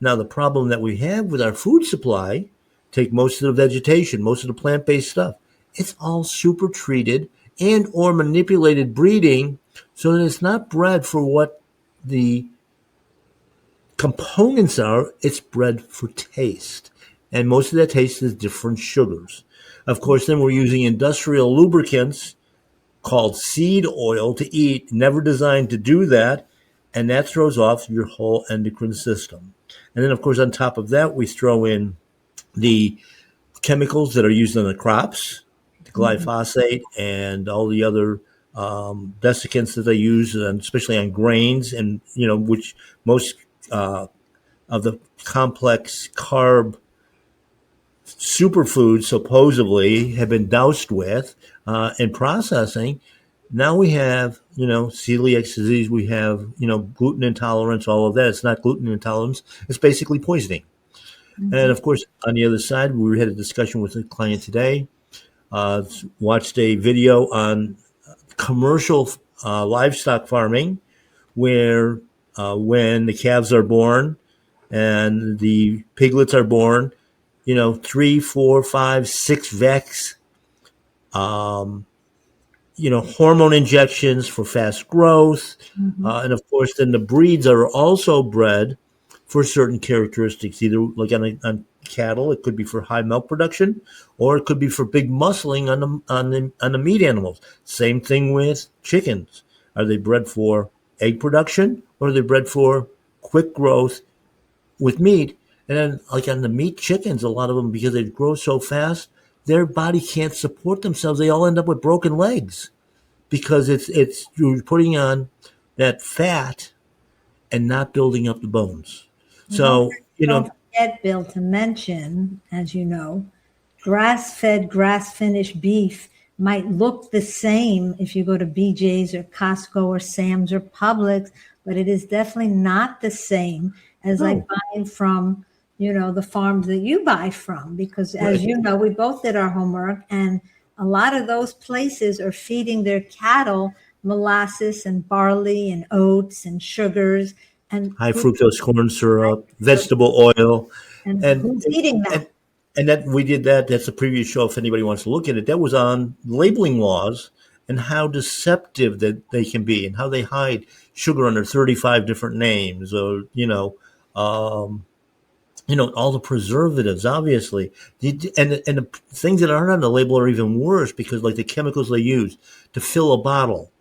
Now, the problem that we have with our food supply, take most of the vegetation, most of the plant-based stuff, it's all super treated and or manipulated breeding so that it's not bred for what the components are, it's bred for taste. And most of that taste is different sugars. Of course, then we're using industrial lubricants called seed oil to eat, never designed to do that. And that throws off your whole endocrine system. And then, of course, on top of that, we throw in the chemicals that are used on the crops, the glyphosate and all the other desiccants that they use, and especially on grains, and which most of the complex carb superfoods supposedly have been doused with in processing. Now we have, celiac disease, we have, gluten intolerance, all of that. It's not gluten intolerance, it's basically poisoning. And of course, on the other side, we had a discussion with a client today, watched a video on commercial livestock farming where when the calves are born and the piglets are born, 3, 4, 5, 6 vex, hormone injections for fast growth. And of course, then the breeds are also bred for certain characteristics, either like on cattle, it could be for high milk production, or it could be for big muscling on the meat animals. Same thing with chickens. Are they bred for egg production, or are they bred for quick growth with meat? And then, like on the meat chickens, a lot of them, because they grow so fast, their body can't support themselves. They all end up with broken legs because it's you're putting on that fat and not building up the bones. So, don't forget, Bill, to mention, as you know, grass-fed, grass-finished beef might look the same if you go to BJ's or Costco or Sam's or Publix, but it is definitely not the same as like buying from, the farms that you buy from, because as you know, we both did our homework, and a lot of those places are feeding their cattle molasses and barley and oats and sugars and high fructose corn syrup, vegetable oil, and and who's eating that? and that we did that. That's a previous show. If anybody wants to look at it, that was on labeling laws and how deceptive that they can be, and how they hide sugar under 35 different names, or all the preservatives, obviously, and the things that aren't on the label are even worse because, like, the chemicals they use to fill a bottle.